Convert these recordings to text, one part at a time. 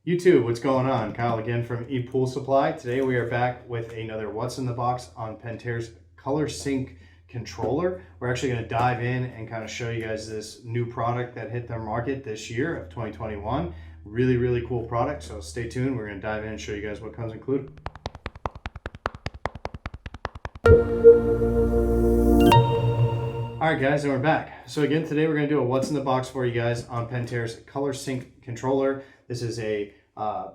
YouTube, what's going on? Kyle again from ePoolSupply. Today we are back with another What's in the Box on Pentair's Color Sync controller. We're actually going to dive in and kind of show you guys this new product that hit their market this year of 2021. Really cool product, so stay tuned. We're going to dive in and show you guys what comes included. Alright guys, and we're back. So again, today we're going to do a What's in the Box for you guys on Pentair's Color Sync controller. This is a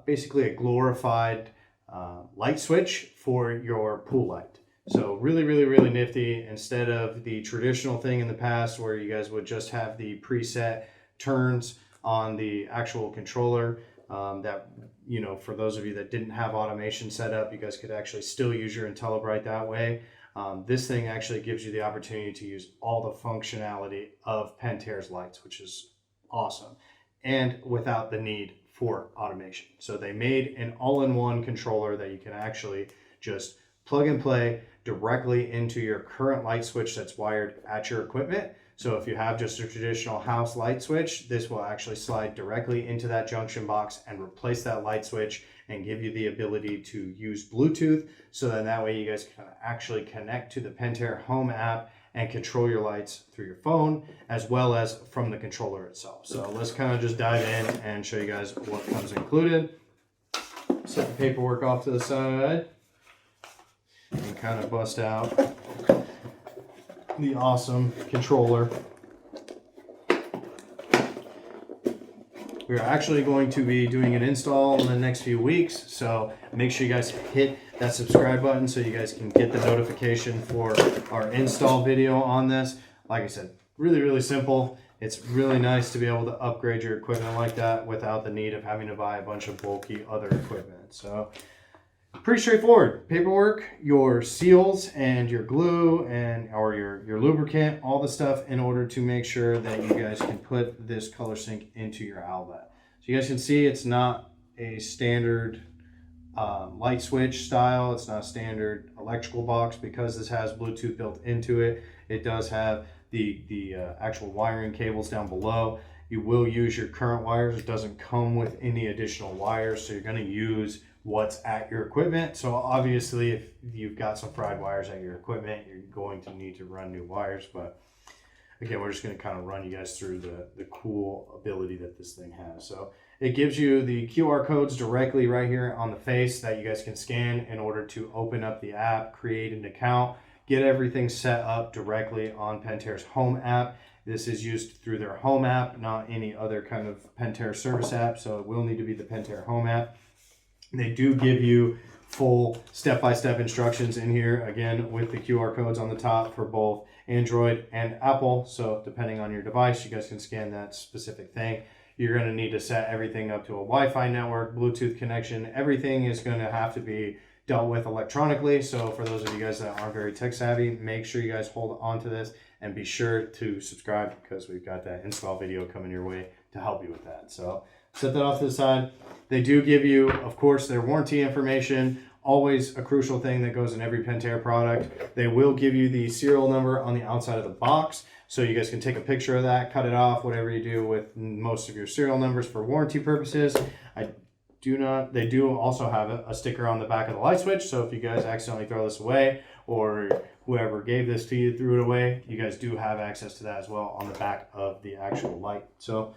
basically a glorified light switch for your pool light. So really nifty. Instead of the traditional thing in the past where you guys would just have the preset turns on the actual controller, that, you know, for those of you that didn't have automation set up, you guys could actually still use your IntelliBrite that way. This thing actually gives you the opportunity to use all the functionality of Pentair's lights, which is awesome, and without the need for automation. So they made an all-in-one controller that you can actually just plug and play directly into your current light switch that's wired at your equipment. So if you have just a traditional house light switch, this will actually slide directly into that junction box and replace that light switch and give you the ability to use Bluetooth, so then that way you guys can actually connect to the Pentair Home app and control your lights through your phone as well as from the controller itself. So let's kind of just dive in and show you guys what comes included. Set the paperwork off to the side and kind of bust out the awesome controller. We're actually going to be doing an install in the next few weeks, so make sure you guys hit that subscribe button so you guys can get the notification for our install video on this. Like I said, really simple. It's really nice to be able to upgrade your equipment like that without the need of having to buy a bunch of bulky other equipment. So pretty straightforward. Paperwork, your seals and your glue and or your lubricant, all the stuff in order to make sure that you guys can put this color sync into your outlet. So you guys can see it's not a standard light switch style. It's not a standard electrical box because this has Bluetooth built into it. It does have the actual wiring cables down below. You will use your current wires. It doesn't come with any additional wires, so you're going to use what's at your equipment. So obviously if you've got some fried wires at your equipment, you're going to need to run new wires. But again, we're just going to kind of run you guys through the cool ability that this thing has. So it gives you the QR codes directly right here on the face that you guys can scan in order to open up the app, create an account, get everything set up directly on Pentair's Home app. This is used through their Home app, not any other kind of Pentair service app. So it will need to be the Pentair Home app. They do give you full step-by-step instructions in here, again, with the QR codes on the top for both Android and Apple. So depending on your device, you guys can scan that specific thing. You're going to need to set everything up to a Wi-Fi network, Bluetooth connection. Everything is going to have to be dealt with electronically. So for those of you guys that aren't very tech savvy, make sure you guys hold on to this and be sure to subscribe because we've got that install video coming your way to help you with that. So set that off to the side. They do give you, of course, their warranty information, always a crucial thing that goes in every Pentair product. They will give you the serial number on the outside of the box, so you guys can take a picture of that, cut it off, whatever you do with most of your serial numbers for warranty purposes. They do also have a sticker on the back of the light switch, so if you guys accidentally throw this away or whoever gave this to you threw it away, you guys do have access to that as well on the back of the actual light. So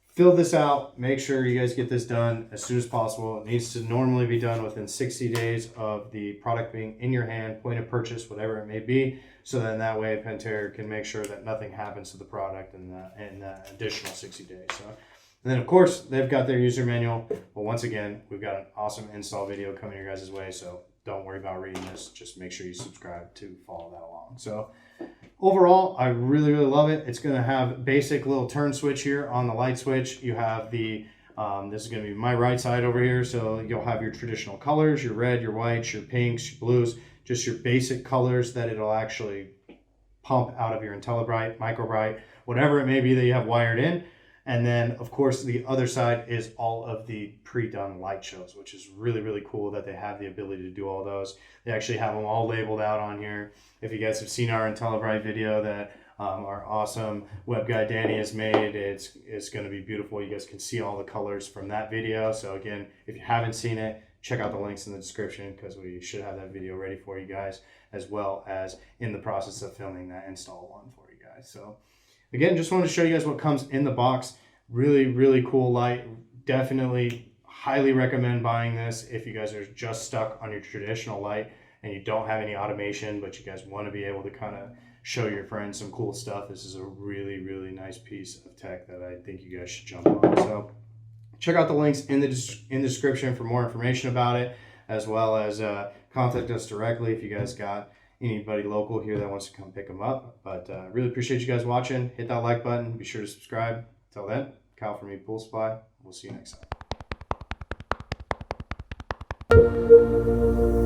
fill this out. Make sure you guys get this done as soon as possible. It needs to normally be done within 60 days of the product being in your hand, point of purchase, whatever it may be. So then that way Pentair can make sure that nothing happens to the product in that additional 60 days. So, and then of course they've got their user manual. But once again, we've got an awesome install video coming your guys' way. So don't worry about reading this. Just make sure you subscribe to follow that along. So overall, I really love it. It's going to have basic little turn switch here on the light switch. You have the, this is going to be my right side over here. So you'll have your traditional colors, your red, your whites, your pinks, your blues, just your basic colors that it'll actually pump out of your IntelliBrite, MicroBrite, whatever it may be that you have wired in. And then, of course, the other side is all of the pre-done light shows, which is really cool that they have the ability to do all those. They actually have them all labeled out on here. If you guys have seen our IntelliBrite video that our awesome web guy Danny has made. It's going to be beautiful. You guys can see all the colors from that video. So again, if you haven't seen it, check out the links in the description, because we should have that video ready for you guys, as well as in the process of filming that install one for you guys. So again, just wanted to show you guys what comes in the box. Really, really cool light. Definitely highly recommend buying this if you guys are just stuck on your traditional light and you don't have any automation, but you guys want to be able to kind of show your friends some cool stuff. This is a really, really nice piece of tech that I think you guys should jump on. So check out the links in the description for more information about it, as well as contact us directly if you guys got anybody local here that wants to come pick them up. But really appreciate you guys watching. Hit that like button. Be sure to subscribe. Till then, Kyle from ePoolSupply. We'll see you next time.